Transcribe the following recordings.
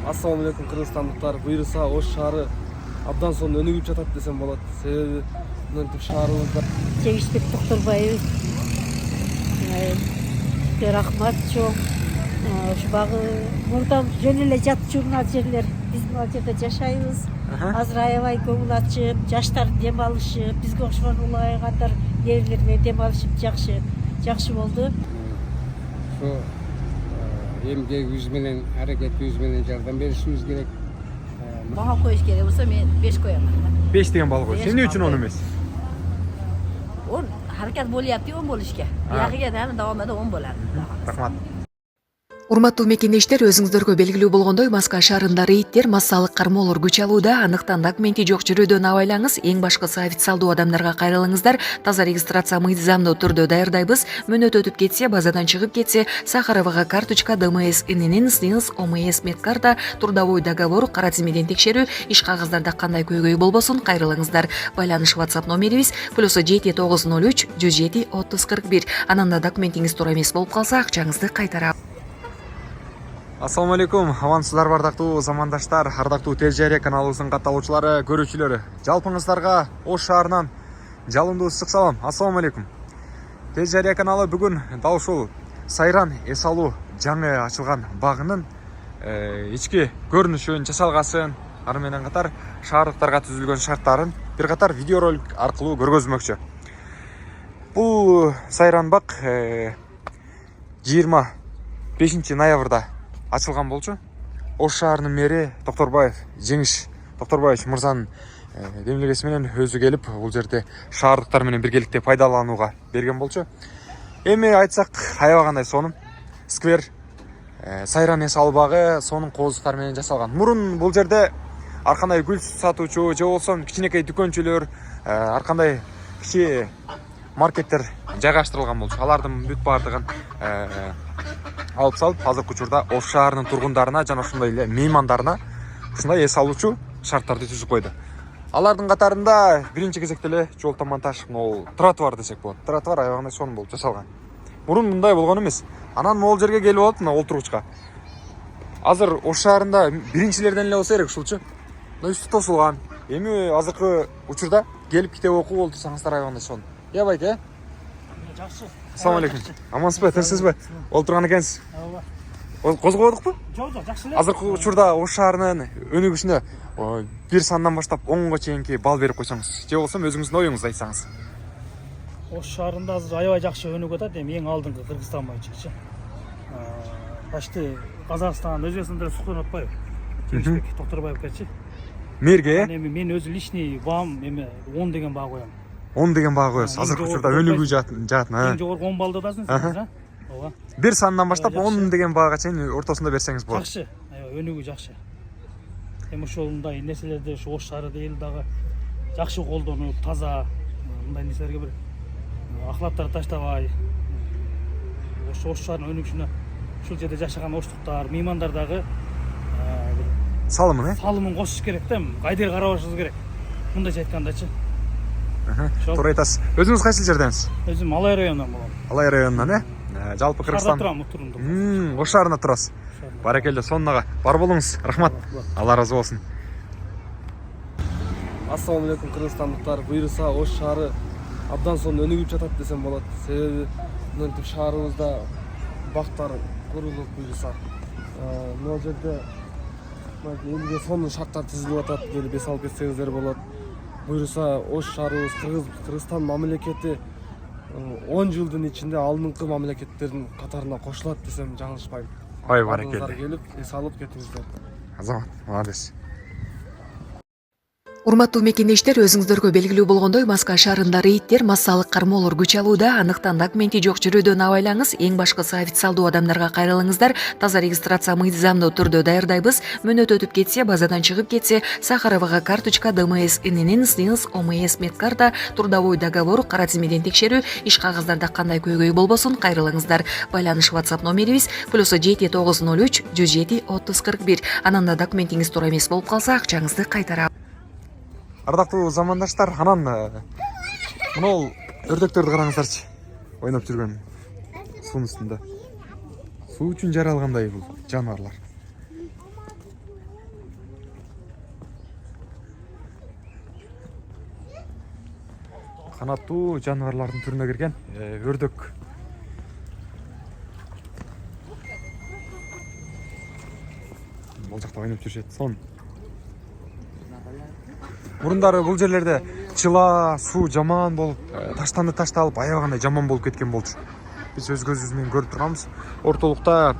Assalamu alaikum Kırgızstandықтар. Бұйырса Ош шары абдан соң өнігіп жатат десем болады. Себебі мынтип шаарыбызда Жеңишбек Токторбаев рахмат чоң. Ушбагы мурдан жөн эле жатып жүргөн жерлер. Биз бул жерде жашайбыз. Азыр аябай көңүл ачып, жаштар дем алышып, бизге окшогон улай катар элдер менен дем алышып жакшы болду. Şu emgegimiz менен, hareketimiz менен жардам беришimiz керек. Бага коюш керек болсо мен 5 коям. 5 деген бал кой. Сен үчүн 10 эмес? 10 харакат болуп 10 болуш керек. Ягыга да давамында 10 болот. Рахмат. Урматтуу мекендештер, өзүңүздөргө белгилүү болгондой, Москва шаарында рейдтер, массалык кармоолор күч алууда. Андыктан документи жок жүрүүдөн абайлаңыз. Эң башкысы официалдуу адамдарга кайрылыңыздар. Таза регистрация мыйзамдуу түрдө даярдайбыз. Мөөнөт өтүп кетсе, базадан чыгып кетсе, Сахаровага карточка, ДМС, ИНН, СНИЛС, ОМС медкарта, трудовой договор, кара тизмеден текшерүү, иш кагаздарда кандай көйгөй болбосун кайрылыңыздар. Байланыш WhatsApp номерибиз +7 903 107 30 41. Ананда документиңиз туура эмес болуп калса, акчаңызды кайтарабыз. Ассаламу алейкум, амансыздар бардактуу замандаштар, ардактуу Телжария каналыбыздын катталуучулары, көрүүчүлөрү. Жалпыңыздарга Ош шаарынан жалындуу ысык салам. Ассаламу алейкум. Телжария каналы бүгүн дал ушул Сайран эс алуу жаңы ачылган багынын ички көрүнүшүн, жасалгасын, ары менен катар шаардыктарга түзүлгөн шарттарын бир катар видеоролик аркылуу көргөзмөкчү. Бул Сайран бак 25 ноябрда ачылган болчу. Ош шаарынын мэри Токторбаев, Жеңиш Токторбаевич мырзанын демилгеси менен өзү келип, бул жерде шаардыктар менен биргеликте пайдаланууга берген болчу. Эми айтсак, аябагандай сонун сквер, Сайран эс алуу багы сонун кооздуктар менен жасалган. Мурун бул жерде ар кандай гүл сатуучу же болбосо кичинекей дүкөнчүлөр, ар кандай кичи маркеттер жайгаштырылган болчу. Алардын бүт баардыгын алып салып, азыркы учурда Ош шаарынын тургундарына жана ошондой эле меймандарына ушундай эс алуучу шарттарды түзүп койду. Алардын катарында биринчи кезекте эле жол монтаж, тротуар десек болот. Тротуар аябагандай сонун болуп жасалган. Мурун мындай болгон эмес. Анан могул жерге келип алып, мына олтургучка. Азыр Ош шаарында биринчилерден эле болсо керек ушулчу. Мына үстү тосулган. Эми азыркы учурда келип китеп окуп олтурсаңыздар аябагандай сонун. Байке? Жакшы. Ассаламу алейкум. Амансызбы, тынчсызбы? Олтурган экенсиз. Козгободукпу? Жок, жакшы эле. Азыркы учурда Ош шаарынын өнүгүшүнө бир сандан баштап 10га чейинки балл берип койсоңуз, же болбосо өзүңүздүн оюңузду айтсаңыз. Ош шаарында азыр аябай жакшы өнүгүп атат, эми эң алдыңкы Кыргызстан боюнчачы. Почти Казакстан, Өзбекстанда суктанып атпайбы? Жеңишбек Токторбаевгачы. Мэрге? Эми мен өзү личный баам эми 10 деген баа коям. 10 деген баа коесуз. Азыркы учурда өнүгүү жаатын. Эң жогорку 10 баллды дасың сиз, а? Ооба. Бир сандан баштап 10 деген баага чейин ортосунда берсеңиз болот. Жакшы. Өнүгүү жакшы. Эми ошондой нерселерди ушу Ош шаарында эл дагы жакшы колдонуп, таза мындай нерселерге бир ахлаттарды таштабай. Ош шаарынын өнүгүшүнө ушул жерде жашаган оштуктар, меймандар дагы салымын кошуш керек да, кайдыгы карабашыбыз керек. Мындайча айткандачы. Туура айтасыз. Өзүңүз кайсы жерденсиз? Өзүм Алай районунан болом. Алай районунан, жалпы Кыргызстан. Ош шаарында турасыз. Баракелде, сонунага бар болуңуз. Рахмат. Алла разы болсун. Assalamu alaikum Kırgızstandықтар. Бұйырса Ош шары абдан соң өнігіп жатат десем болады. Себебі мынтип шаарыбызда бактар курулуп буйрса. Мына жерде элге сонун шарттар түзүлүп атат, келип эс алып кетсеңиздер болот. Буйрса Ош шаарыбыз Кыргызстан мамлекети 10 жылдын ичинде алдыңкы мамлекеттердин катарына кошулат десем жаңылышпайм. Ой, баракелде. Келип эс алып кетиңиздер. Азамат, молодец. Урматтуу мекендештер, өзүңүздөргө белгилүү болгондой, Москва шаарында рейдтер, массалык кармоолор күч алууда. Андыктан документи жок жүрүүдөн абайлаңыз. Эң башкысы официалдуу адамдарга кайрылыңыздар. Таза регистрация мыйзамдуу түрдө даярдайбыз. Мөөнөт өтүп кетсе, базадан чыгып кетсе, Сахаровага карточка, ДМС, ИНН, СНИЛС, ОМС медкарта, трудовой договор, кара тизмеден текшерүү, иш кагаздарда кандай көйгөй болбосун кайрылыңыздар. Байланыш WhatsApp номерибиз +7 903 107 30 41. Ананда документиңиз туура эмес болуп калса, акчаңызды кайтарабыз. Ардактуу замандаштар, анан мынау өрдөктөрдү караңыздарчы. Ойноп жүргөн суунун үстүндө. Суу үчүн жаралгандай бул жаныбарлар. Канаттуу жаныбарлардын түрүнө кирген өрдөк. Бул жакта ойноп жүрүшөт. Сон. Мурундары бул жерлерде чыла, суу жаман болуп, ташталып, аябагандай жаман болуп кеткен болчу. Биз өз көзүбүз менен көрүп турганбыз. Ортолукта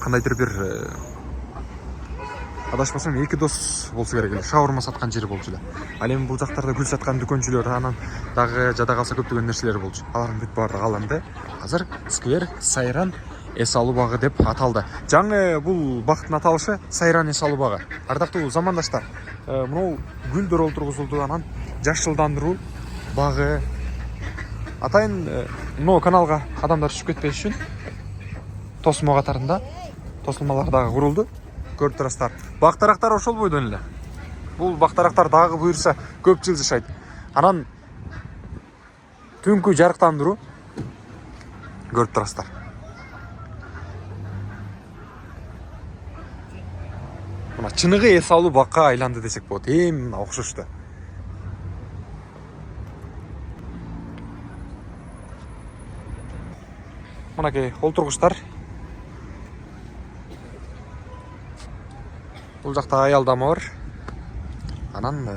кандайдыр бир адашпасам 2 дос болсо керек эле. Шаурма саткан жери болчу эле. Ал эми бул жактарда гүл саткан дүкөнчүлөр, анан дагы жада калса көптөгөн нерселер болчу. Алардын бүт баардыгы алынды. Азыр сквер Сайран эс алуу багы деп аталды. Жаңы бул бактын аталышы Сайран эс алуу багы. Ардактуу замандаштар, мынау гүлдөр олтургузулду, анан жашылдандыруу багы. Атайын мынау каналга адамдар түшүп кетпеш үчүн тосмо катарында тосулмалар дагы курулду. Көрүп турасыздар. Бактарактар ошол бойдон эле. Бул бактарактар дагы буюрса көп жыл жашайт. Анан түнкү жарыктандыруу көрүп турасыздар. Мына чыныгы эс алуу бакка айланды десек болот. Эми окшошту. Мынакей олтургучтар. Бул жакта аялдама бар. Анан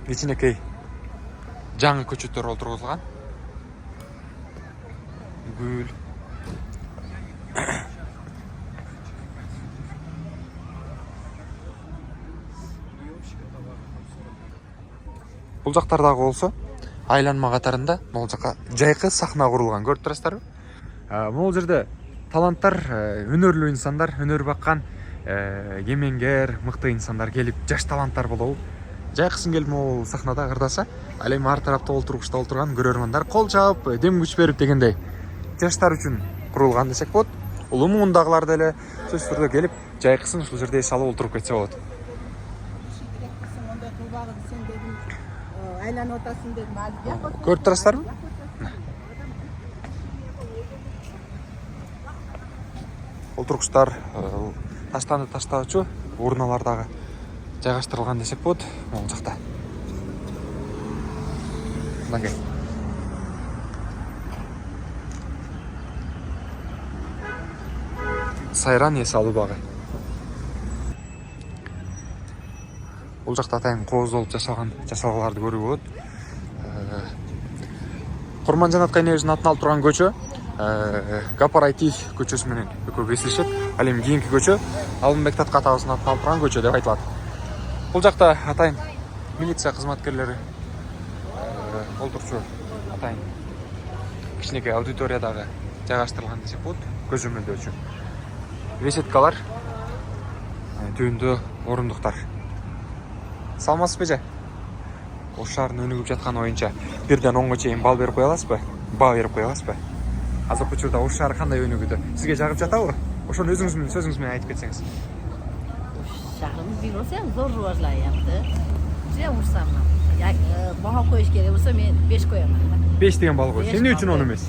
кичинекей жаңы көчөттөр олтургузулган. Гүл. Бул жактардагы болсо айланма катарында могул жака жайкы сахна курулган. Көрүп турасыздарбы? Могул жерде таланттар, өнөрлүү инсандар, өнөр баккан, кемеңгер, мыкты инсандар келип, жаш таланттар болобу. Жайкысын келип могул сахнада ырдаса, ал эми ар тарапта олтургучта олтурган көрөрмандар кол чаап, дем күч берип дегендей жаштар үчүн курулган десек болот. Улуу муңундагылар деле сөзсүз түрдө келип, жайкысын ушул жерде эс алып олтуруп кетсе болот. Көрүп турасыздарбы? Олтургучтар таштаачу урналар дагы жайгаштырылган десек болот. Могул жакта. Мынакей. Сайран эс алуу багы. Бул жакта атайын кооздолуп жасалгаларды көрүүгө болот. Курманжанат Кайнебиздин атын алып турган көчө Гапарайтиев көчөсү менен экөө кесилишет. Ал эми кийинки көчө Алымбек Татка атабыздын атын алып турган көчө деп айтылат. Бул жакта атайын милиция кызматкерлери олтурчу атайын кичинекей аудиториядагы жайгаштырылган десек болот. Көзөмөлдөөчү беседкалар, түбүндө орундуктар. Саламатсызбы же? Ош шаарынын өнүгүп жатканы боюнча бирден 10га чейин бал берип кое аласызбы? Баа берип кое аласызбы? Азыркы учурда Ош шаары кандай өнүгүүдө? Сизге жагып жатабы? Ошону өзүңүз менен сөзүңүз менен айтып кетсеңиз. Шаарыбыз билбесем зор рыважлanyапты. Же урсам. Бага коюш керек болсо мен 5 коём. 5 деген бал коюш. Эмне үчүн 10 эмес?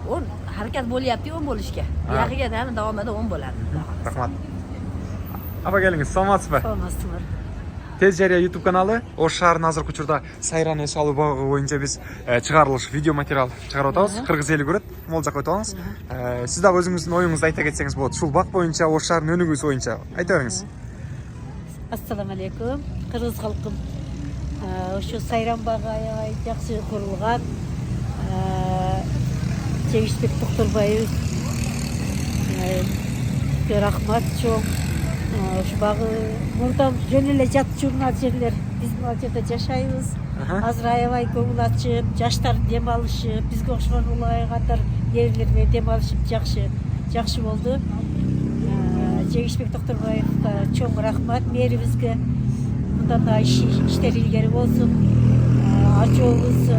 Ол харакат болуяпты 10 болушка. Ягыга да давам эде 10 болот. Рахмат. Апа келиңиз, саламатсызбы? Саламатсызбы. Тез жарыя YouTube каналы Ош шаарынын азыркы учурда Сайран эс алуу багы боюнча биз чыгарылыш видео материал чыгарып атабыз. Кыргыз эли көрөт. Могул жакка өтүп алыңыз. Сиз дагы өзүңүздүн оюңузду айта кетсеңиз болот. Ушул бак боюнча Ош шаарынын өнүгүүсү боюнча айта бериңиз. Ассаламу алейкум. Кыргыз халкым. Ушу Сайран багы аябай жакшы курулган. Жебишбек Токторбаев рахмат чоң. Ушу багы мурдан жөн эле жатып жүргөн жерлер. Биз бул жерде жашайбыз. Азыр аябай көңүл ачып, жаштар дем алышып, бизге окшогон улайгандар ээлер менен дем алышып жакшы болду. Жебишбек Токторбаевга чоң рахмат, мэрибизге. Мындан да иштер илгери болсун. Ачообуз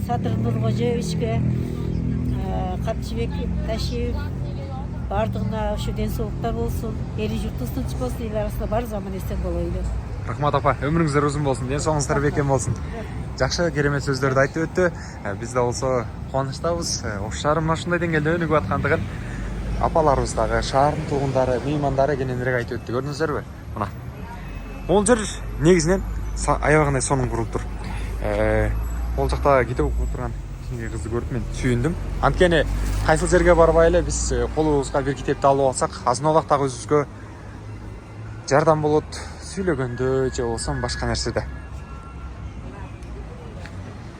Садыр Нуркожоевичке, Капчыбек Ташиев бардығына ушу ден соолуктар болсун, эли журттун тынч болсун, эл арасында бар заман эстен болойлу. Рахмат апа, өмүрүңүздөр узун болсун, ден соолугуңуздар бекем болсун. Жакшы керемет сөздөрдү айтып өттү. Биз да болсо кубанычтабыз. Ош шаары мына ушундай деңгээлде өнүгүп аткандыгын. апаларыбыз дагы, шаардын тургундары, меймандары кененирээк айтып өттү. Көрдүңүздөрбү? Мына. Бул жер негизинен аябагандай сонун курулуп тур. Ол жакта кетип окуп турган кичине кызды көрүп мен сүйүндүм. Анткени кайсыл жерге барбай эле биз колубузга бир китепти алып алсак, азын аулак дагы өзүбүзгө жардам болот, сүйлөгөндө же болбосо башка нерседе.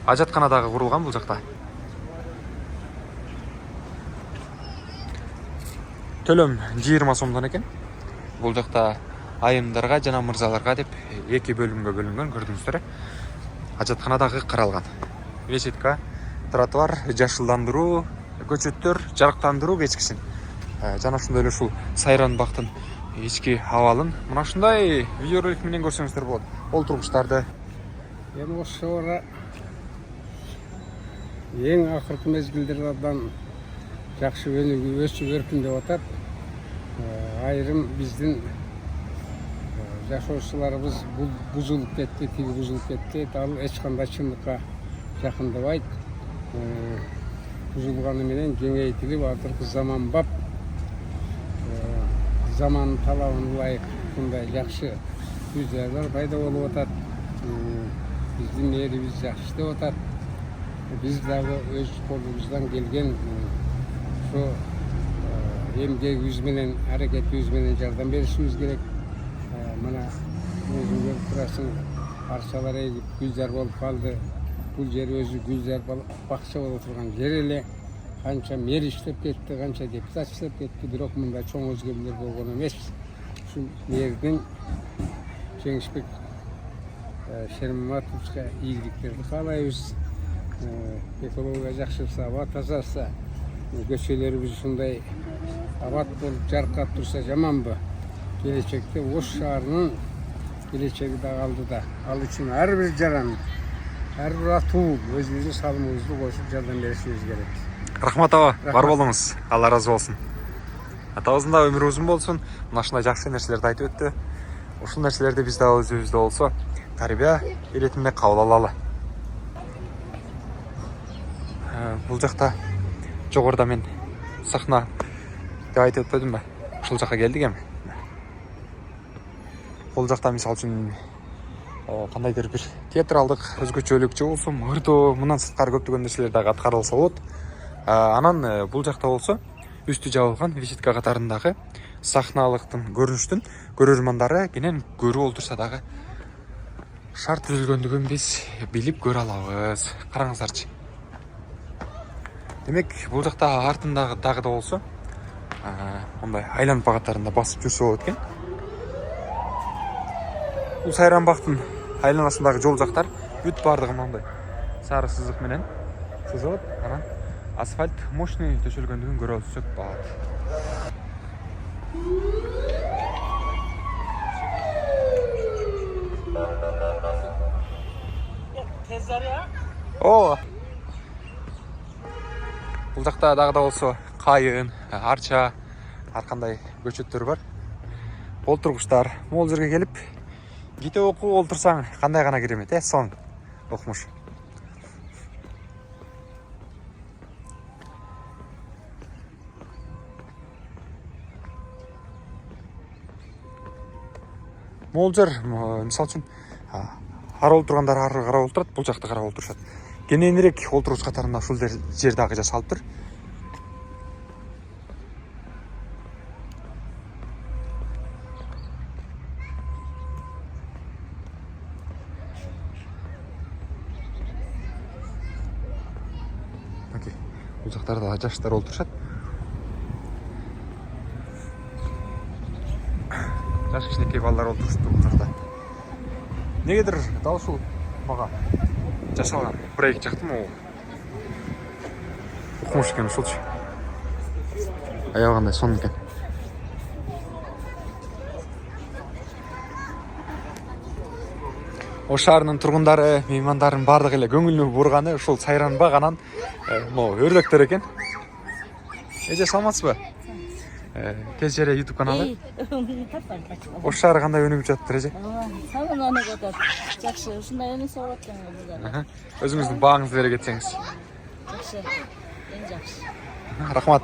Ажаткана дагы курулган бул жакта. Төлөм 20 сомдон экен. Бул жакта айымдарга жана мырзаларга деп эки бөлүмгө бөлүнгөн, көрдүңүздөр. Ажаткана дагы каралган. Беседка, тротуар, жашылдандыруу, көчөттөр, жарыктандыруу кечкисин. Жана ошондой эле ушул сайран бактын ички абалын мына ушундай видеоролик менен көрсөңүздөр болот. Олтургучтарды. Эми ошого эң акыркы мезгилдерде абдан жакшы өсүп өркүндөп атат. Айрым биздин жашоочуларыбыз бузулуп кетти, тиги бузулуп кетти. Ал эч кандай чындыкка жакындабайт. Бузулганы менен кеңейтилип, азыркы заманбап заман талабына ылайык мындай жакшы үй-жайлар пайда болуп атат. Биздин мээрибиз жакшы иштеп атат. Биз дагы өз колубуздан келген ошо эмгегибиз менен, аракетибиз менен жардам беришибиз керек. Мына өзүң көрүп турасың, арчалар эгип гүлзар болуп калды. Бул жер өзү гүлзар бакча боло турган жер эле. Канча мэр иштеп кетти, канча депутат иштеп кетти, бирок мындай чоң өзгөрүүлөр болгон эмес. Ушул мэрдин Жеңишбек Шерматовичке ийгиликтерди каалайбыз. Экология жакшырса, аба тазарса, көчөлөрүбүз ушундай абат болуп жаркырап турса жаманбы? Келечекте Ош шаарынын келечеги да алдыда. Ал үчүн ар бир жаран, ар бир атуу өзүбүздүн салымыбызды кошуп жардам беришибиз керек. Рахмат аба, бар болуңуз. Алла разы болсун. Атабыздын да өмүрү узун болсун. Мына ушундай жакшы нерселерди айтып өттү. Ушул нерселерди биз дагы өзүбүздө болсо тарбия иретинде кабыл алалы. Бул жакта жогоруда мен сахна деп айтып өтпөдүмбү? Ушул жакка келдик эми. Бул жакта мисалы үчүн кандайдыр бир театралдык өзгөчөлүк же болбосо ырдоо, мындан сырткары көптөгөн нерселер дагы аткарылса болот. Анан бул жакта болсо үстү жабылган виситка катарындагы сахналыктын, көрүнүштүн көрөрмандары кенен көрүп олтурса дагы шарт түзүлгөндүгүн биз билип көрө алабыз. Караңыздарчы. Демек, бул жакта артындагы дагы да болсо мындай айланып багаттарында басып жүрсө болот экен. Бул сайран бактын айланасындагы жол жактар бүт бардыгы мындай сары сызык менен сызылып, анан асфальт мощный төшөлгөндүгүн көрө алсак болот. Бул жакта дагы да болсо кайын, арча, ар кандай көчөттөр бар. Олтургучтар. Могул жерге келип китеп окуп олтурсаң кандай гана керемет, сон окумуш. Могул жер, мисалы үчүн, ары олтургандар ары карап олтурат, бул жакта карап олтурушат. Кененирээк олтуруш катарында ушул жер дагы жасалыптыр. Бул жактарда жаштар олтурушат. Жаш кичинекей балдар олтурушат бул жакта. Негедир дал ушул мага жасалган проект жактым ол. Окумуш экен ушулчу. Аябагандай сонун экен. Ош шаарынын тургундары, меймандарын бардыгы эле көңүлүнө бурганы ушул сайранбак анан могу өрлөктөр экен. Эже саламатсызбы? Тез жере YouTube каналы. Ош шаары кандай өнүгүп жатыптыр эже? Самын өнүгүп атат. Жакшы, ушундай өнүгсө болот экен. Өзүңүздүн багыңызды бере кетсеңиз. Жакшы. Эң жакшы. Рахмат.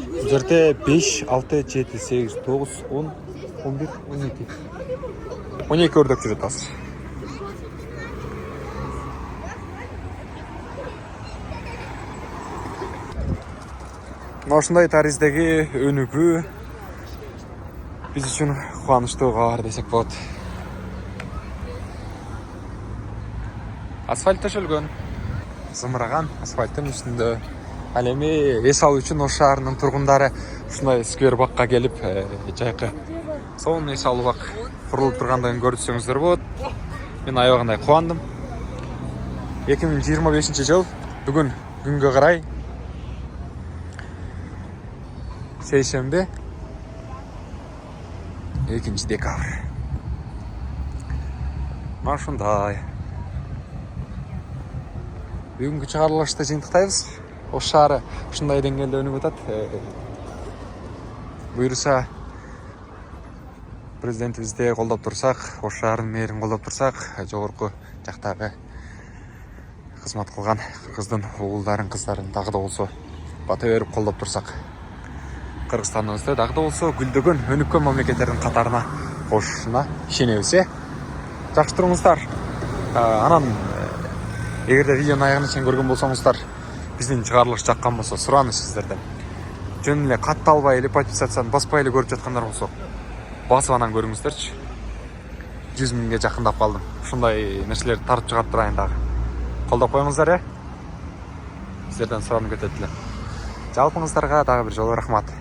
Бұл жерде 5, 6, 7, 8, 9, 10, 11, 12. 12 өrdек жүреді азыр. Осындай таріздегі өнүгүү біз үшін қуаныштуу кабар десек болот. Асфальт төшөлгөн, зымыраган асфальттын үстүндө. Ал эми эс алуу үчүн Ош шаарынын тургундары ушундай сквер бакка келип, жайкы сонун эс алуу бак курулуп тургандыгын көрсөңүздөр болот. Мен аябагандай кубандым. 2025 жыл бүгүн күнгө карай сейшембе 2 декабрь. Мына ушундай. Бүгүнкү чыгарылышты жыйынтыктайбыз. Ош шаары ушундай деңгээлде өнүгүп атат. Буюрса президентибизди колдоп турсак, Ош шаарынын мэрин колдоп турсак, жогорку жактагы кызмат кылган кыргыздын уулдарын, кыздарын дагы да болсо бата берип колдоп турсак, Кыргызстаныбызды дагы да болсо гүлдөгөн, өнүккөн мамлекеттердин катарына кошушуна ишенебиз. Жакшы туруңуздар. Анан эгерде видеонун аягына чейин көргөн болсоңуздар, биздин чыгарылыш жаккан болсо, сураныч сиздерден. Жөн эле катталбай эле подписацияны баспай эле көрүп жаткандар болсо, басып анан көрүңүздөрчү. 100 миңге жакындап калдым. Ушундай нерселерди тартып чыгарып турайын дагы. Колдоп коюңуздар, сиздерден суранып кетет элем. Жалпыңыздарга дагы бир жолу рахмат.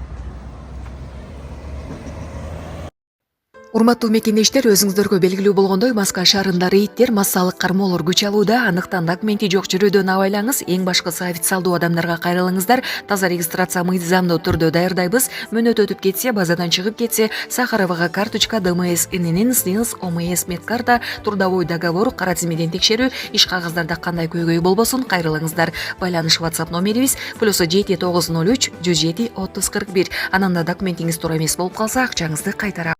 Урматтуу мекендештер, өзүңүздөргө белгилүү болгондой, Маска шаарында рейдтер, массалык кармоолор күч алууда. Андыктан документи жок жүрүүдөн абайлаңыз. Эң башкысы официалдуу адамдарга кайрылыңыздар. Таза регистрация мыйзамдуу түрдө даярдайбыз. Мөөнөт өтүп кетсе, базадан чыгып кетсе, Сахаровага карточка, ДМС, ИНН, СНИЛС, ОМС, медкарта, трудовой договор, кара тизмеден текшерүү, иш кагаздарда кандай көйгөй болбосун кайрылыңыздар. Байланыш WhatsApp номерибиз +7 903 107 30 41. Анан да документиңиз туура эмес болуп калса, акчаңызды кайтарабыз.